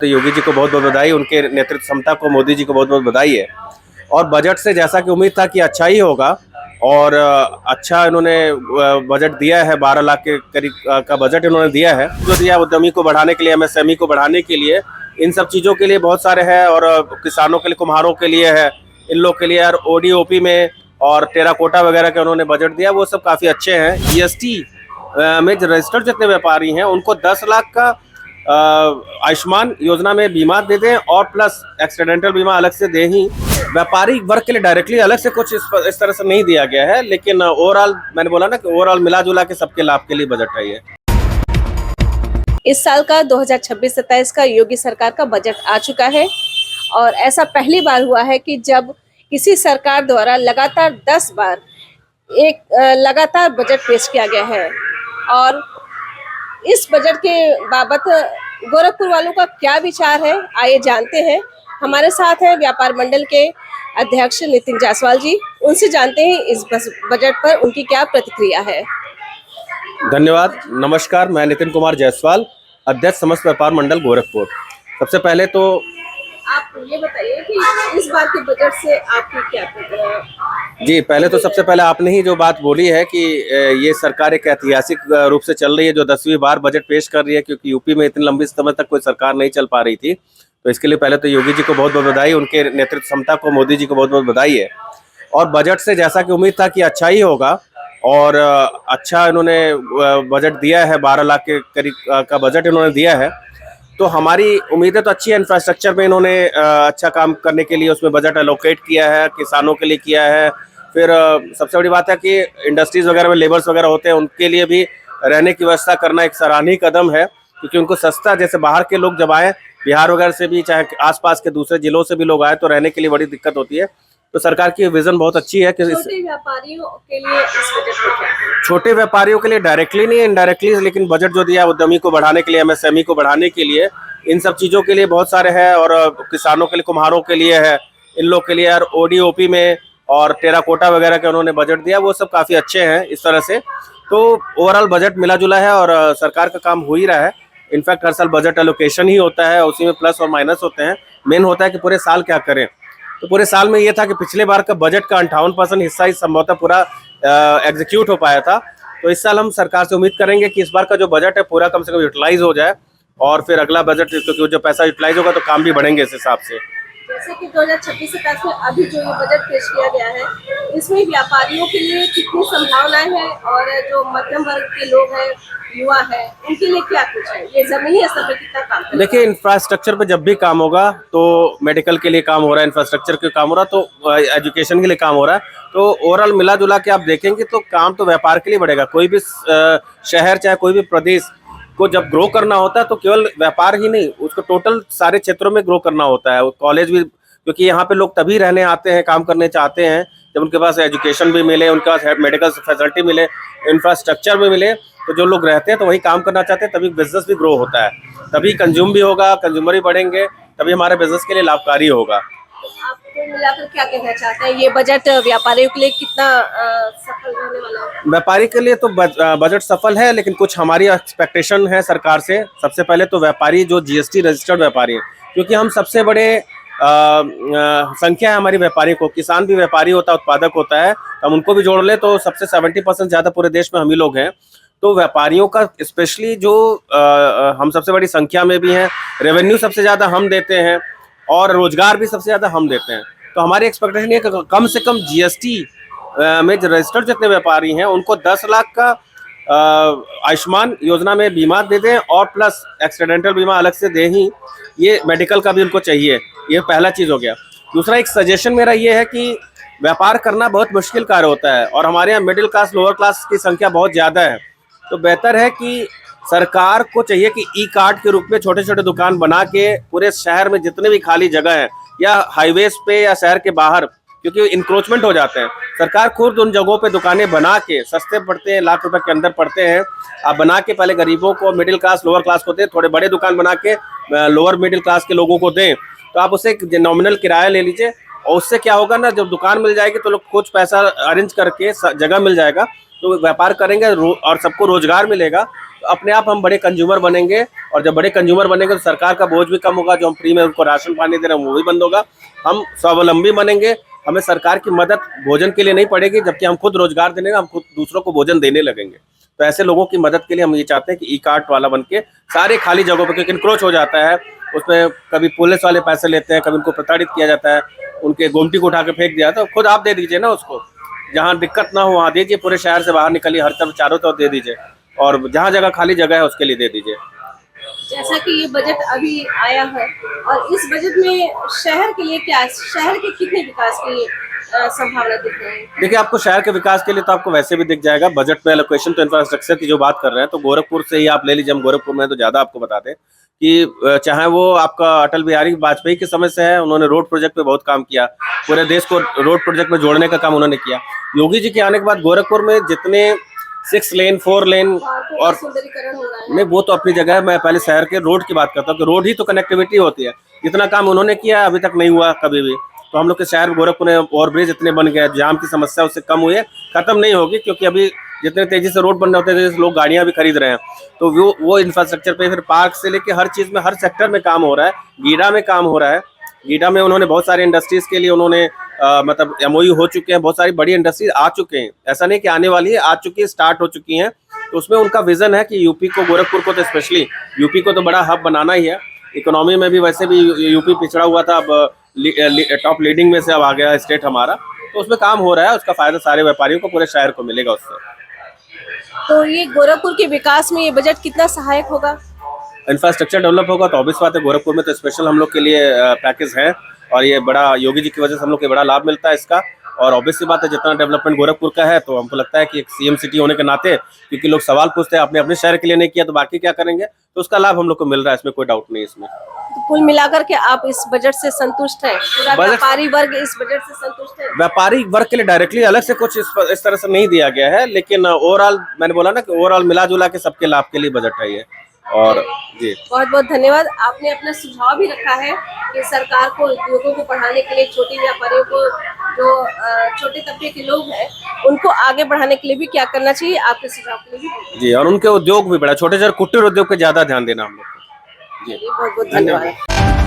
तो योगी जी को बहुत बहुत बधाई, उनके नेतृत्व क्षमता को मोदी जी को बहुत बहुत बधाई है। और बजट से जैसा कि उम्मीद था कि अच्छा ही होगा और अच्छा इन्होंने बजट दिया है। 12 लाख के करीब का बजट इन्होंने दिया है। जो दिया उद्यमी को बढ़ाने के लिए, एमएसएमई को बढ़ाने के लिए, इन सब चीज़ों के लिए बहुत सारे हैं। और किसानों के लिए, कुम्हारों के लिए है, इन लोग के लिए। और ओडीओपी में और टेराकोटा वगैरह के उन्होंने बजट दिया, वो सब काफ़ी अच्छे हैं। जीएसटी में रजिस्टर्ड जितने व्यापारी हैं उनको 10 लाख का आयुष्मान योजना में बीमा दे दें और प्लस एक्सीडेंटल बीमा अलग से दें ही। व्यापारी वर्ग के लिए डायरेक्टली अलग से कुछ इस तरह से नहीं दिया गया है, लेकिन ओवरऑल मैंने बोला ना कि ओवरऑल मिला जुला के सबके लाभ के लिए बजट है ये। इस साल का 2026-27 का योगी सरकार का बजट आ चुका है और ऐसा पहली बार हुआ है कि जब किसी सरकार द्वारा लगातार 10 बार एक लगातार बजट पेश किया गया है। और इस बजट के बाबत गोरखपुर वालों का क्या विचार है, आइए जानते हैं। हमारे साथ है व्यापार मंडल के अध्यक्ष नितिन जायसवाल जी, उनसे जानते हैं इस बजट पर उनकी क्या प्रतिक्रिया है। धन्यवाद, नमस्कार। मैं नितिन कुमार जायसवाल, अध्यक्ष समस्त व्यापार मंडल गोरखपुर। सबसे पहले तो आप ये बताइए कि इस बार के बजट से आपकी क्या प्रतिक्रिया? जी, पहले तो सबसे पहले आपने ही जो बात बोली है कि ये सरकार एक ऐतिहासिक रूप से चल रही है, जो 10वीं बार बजट पेश कर रही है, क्योंकि यूपी में इतनी लंबी समय तक कोई सरकार नहीं चल पा रही थी। तो इसके लिए पहले तो योगी जी को बहुत बहुत बधाई, उनके नेतृत्व क्षमता को मोदी जी को बहुत बहुत बधाई है। और बजट से जैसा कि उम्मीद था कि अच्छा ही होगा और अच्छा इन्होंने बजट दिया है। 12 लाख के करीब का बजट इन्होंने दिया है, तो हमारी उम्मीदें तो अच्छी है। इंफ्रास्ट्रक्चर में इन्होंने अच्छा काम करने के लिए उसमें बजट एलोकेट किया है, किसानों के लिए किया है। फिर सबसे बड़ी बात है कि इंडस्ट्रीज वगैरह में लेबर्स वगैरह होते हैं, उनके लिए भी रहने की व्यवस्था करना एक सराहनीय कदम है, क्योंकि उनको सस्ता, जैसे बाहर के लोग जब आए, बिहार वगैरह से भी, चाहे आसपास के दूसरे जिलों से भी लोग आए, तो रहने के लिए बड़ी दिक्कत होती है। तो सरकार की विजन बहुत अच्छी है कि छोटे व्यापारियों के लिए इस बजट में क्या है? छोटे व्यापारियों के लिए डायरेक्टली नहीं, इनडायरेक्टली, लेकिन बजट जो दिया है उद्यमी को बढ़ाने के लिए, एमएसएमई को बढ़ाने के लिए, इन सब चीज़ों के लिए बहुत सारे हैं। और किसानों के लिए, कुम्हारों के लिए है, इन लोग के लिए। और ओडीओपी में और टेराकोटा वगैरह के उन्होंने बजट दिया, वो सब काफ़ी अच्छे हैं इस तरह से। तो ओवरऑल बजट मिला जुला है और सरकार का काम हो ही रहा है। इनफैक्ट हर साल बजट एलोकेशन ही होता है, उसी में प्लस और माइनस होते हैं। मेन होता है कि पूरे साल क्या करें। तो पूरे साल में ये था कि पिछले बार का बजट का 58% हिस्सा ही संभवतः पूरा एग्जीक्यूट हो पाया था। तो इस साल हम सरकार से उम्मीद करेंगे कि इस बार का जो बजट है पूरा कम से कम यूटिलाइज हो जाए, और फिर अगला बजट, क्योंकि जो पैसा यूटिलाइज होगा तो काम भी बढ़ेंगे इस हिसाब से। जैसे कि 2026-27 में अभी जो ये बजट पेश किया गया है, इसमें व्यापारियों के लिए कितनी संभावनाएं हैं और जो मध्यम वर्ग के लोग हैं, युवा है, उनके लिए क्या कुछ है? ये जमीनी स्तर पर कितना काम करेगा? देखिए, इंफ्रास्ट्रक्चर पे जब भी काम होगा, तो मेडिकल के लिए काम हो रहा है, इंफ्रास्ट्रक्चर के काम हो रहा है, तो एजुकेशन के लिए काम हो रहा है। तो ओवरऑल मिला जुला के आप देखेंगे तो काम तो व्यापार के लिए बढ़ेगा। कोई भी शहर, चाहे कोई भी प्रदेश को जब ग्रो करना होता है, तो केवल व्यापार ही नहीं, उसको टोटल सारे क्षेत्रों में ग्रो करना होता है। कॉलेज भी, क्योंकि यहाँ पे लोग तभी रहने आते हैं, काम करने चाहते हैं, जब उनके पास एजुकेशन भी मिले, उनके पास मेडिकल फैसिलिटी मिले, इंफ्रास्ट्रक्चर भी मिले। तो जो लोग रहते हैं तो वही काम करना चाहते हैं, तभी बिजनेस भी ग्रो होता है, तभी कंज्यूम भी होगा, कंज्यूमर भी बढ़ेंगे, तभी हमारे बिजनेस के लिए लाभकारी होगा। आप कुल मिलाकर क्या कहना चाहते हैं, ये बजट व्यापारियों के लिए कितना सफल रहने वाला है? व्यापारी के लिए तो बजट सफल है, लेकिन कुछ हमारी एक्सपेक्टेशन है सरकार से। सबसे पहले तो व्यापारी जो जीएसटी रजिस्टर्ड व्यापारी है, क्योंकि हम सबसे बड़े संख्या है हमारी व्यापारी को। किसान भी व्यापारी होता है, उत्पादक होता है, हम उनको भी जोड़ ले तो सबसे 70% ज़्यादा पूरे देश में हम ही लोग हैं। तो व्यापारियों का स्पेशली जो हम सबसे बड़ी संख्या में भी हैं, रेवेन्यू सबसे ज़्यादा हम देते हैं और रोजगार भी सबसे ज़्यादा हम देते हैं। तो हमारी एक्सपेक्टेशन ये कि कम से कम जीएसटी में जो रजिस्टर्ड जितने व्यापारी हैं उनको 10 लाख का आयुष्मान योजना में बीमा दे दें और प्लस एक्सीडेंटल बीमा अलग से दें ही। ये मेडिकल का भी उनको चाहिए, ये पहला चीज़ हो गया। दूसरा एक सजेशन मेरा ये है कि व्यापार करना बहुत मुश्किल कार्य होता है और हमारे यहाँ मिडिल क्लास, लोअर क्लास की संख्या बहुत ज़्यादा है। तो बेहतर है कि सरकार को चाहिए कि ई कार्ड के रूप में छोटे छोटे दुकान बना के पूरे शहर में जितने भी खाली जगह है, या हाईवेज पे या शहर के बाहर, क्योंकि इंक्रोचमेंट हो जाते हैं, सरकार खुद उन जगहों पे दुकानें बना के, सस्ते पड़ते हैं, लाख रुपए के अंदर पड़ते हैं, आप बना के पहले गरीबों को, मिडिल क्लास, लोअर क्लास को दें, थोड़े बड़े दुकान बना के लोअर मिडिल क्लास के लोगों को दें। तो आप उससे नॉमिनल किराया ले लीजिए, और उससे क्या होगा ना, जब दुकान मिल जाएगी तो लोग कुछ पैसा अरेंज करके जगह मिल जाएगा, तो व्यापार करेंगे और सबको रोजगार मिलेगा। तो अपने आप हम बड़े कंज्यूमर बनेंगे, और जब बड़े कंज्यूमर बनेंगे तो सरकार का बोझ भी कम होगा, जो हम फ्री में उनको राशन पानी दे रहे हैं वो भी बंद होगा, हम स्वावलंबी बनेंगे, हमें सरकार की मदद भोजन के लिए नहीं पड़ेगी, जबकि हम खुद रोजगार देने, हम खुद दूसरों को भोजन देने लगेंगे। तो ऐसे लोगों की मदद के लिए हम ये चाहते हैं कि ई कार्ट वाला बन के सारे खाली जगहों पर, क्योंकि इंक्रोच हो जाता है उसमें, कभी पुलिस वाले पैसे लेते हैं, कभी उनको प्रताड़ित किया जाता है, उनके गोमती को उठा के फेंक दिया, तो खुद आप दे दीजिए ना उसको, जहाँ दिक्कत ना हो वहाँ दीजिए, पूरे शहर से बाहर निकलिए, हर तरफ चारों तरफ दे दीजिए, और जहाँ जगह खाली जगह है उसके लिए दे दीजिए। जैसा कि ये बजट अभी आया है, और इस बजट में शहर के लिए क्या, शहर के कितने विकास की संभावना दिख रही है? देखिए, आपको शहर के विकास के लिए तो आपको वैसे भी दिख जाएगा बजट में एलोकेशन, तो इंफ्रास्ट्रक्चर की जो बात कर रहे हैं, तो गोरखपुर से ही आप ले लीजिए, हम गोरखपुर में तो ज़्यादा आपको बता दें कि चाहे वो आपका अटल बिहारी वाजपेयी के समय से है, उन्होंने रोड प्रोजेक्ट पे बहुत काम किया, पूरे देश को रोड प्रोजेक्ट में जोड़ने का काम उन्होंने किया। योगी जी के आने के बाद गोरखपुर में जितने 6 लेन 4 लेन और सुंदरीकरण हो रहा है। नहीं, वो तो अपनी जगह है, मैं पहले शहर के रोड की बात करता हूँ कि रोड ही तो कनेक्टिविटी होती है, जितना काम उन्होंने किया अभी तक नहीं हुआ कभी भी। तो हम लोग के शहर गोरखपुर में ओवर ब्रिज इतने बन गए, जाम की समस्या उससे कम हुई है, खत्म नहीं होगी, क्योंकि अभी जितने तेजी से रोड बन रहे होते हैं, लोग गाड़ियां भी खरीद रहे हैं, तो वो इंफ्रास्ट्रक्चर पे फिर पार्क से लेके हर चीज में, हर सेक्टर में काम हो रहा है। गीडा में काम हो रहा है, गीडा में उन्होंने बहुत सारे इंडस्ट्रीज के लिए उन्होंने मतलब MOU हो चुके हैं, बहुत सारी बड़ी इंडस्ट्रीज आ चुके हैं, ऐसा नहीं कि आने वाली है, आ चुकी है, स्टार्ट हो चुकी हैं। तो उसमें उनका विजन है कि यूपी को, गोरखपुर को तो स्पेशली, यूपी को तो बड़ा हब बनाना ही है। इकोनॉमी में भी वैसे भी यूपी पिछड़ा हुआ था, अब टॉप लीडिंग में से अब आ गया स्टेट हमारा, तो उसमें काम हो रहा है, उसका फायदा सारे व्यापारियों को, पूरे शहर को मिलेगा उससे। तो ये गोरखपुर के विकास में ये बजट कितना सहायक होगा? इंफ्रास्ट्रक्चर डेवलप होगा तो ऑब्वियस बात है, गोरखपुर में तो स्पेशल हम लोग के लिए पैकेज है, और ये बड़ा योगी जी की वजह से हम लोग को बड़ा लाभ मिलता है इसका। और ऑब्वियस सी बात है, जितना डेवलपमेंट गोरखपुर का है, तो हमको लगता है कि एक CM सिटी होने के नाते, क्योंकि लोग सवाल पूछते हैं आपने अपने शहर के लिए नहीं किया तो बाकी क्या करेंगे, तो उसका लाभ हम लोग को मिल रहा है, इसमें कोई डाउट नहीं है इसमें। तो कुल मिलाकर के आप इस बजट से संतुष्ट हैं? पूरा व्यापारी वर्ग इस बजट से संतुष्ट है? व्यापारी वर्ग के लिए डायरेक्टली अलग से कुछ इस तरह से नहीं दिया गया है, लेकिन ओवरऑल मैंने बोला ना कि ओवरऑल मिला जुला के सबके लाभ के लिए बजट है ये। और जी बहुत बहुत धन्यवाद। आपने अपना सुझाव भी रखा है कि सरकार को उद्योगों को बढ़ाने के लिए, छोटे व्यापारियों को, जो छोटे तबके के लोग हैं, उनको आगे बढ़ाने के लिए भी क्या करना चाहिए, आपके सुझाव के लिए भी। जी, और उनके उद्योग भी बड़ा, छोटे छोटे कुटीर उद्योग पे ज्यादा ध्यान देना हम लोग को। जी, बहुत बहुत धन्यवाद।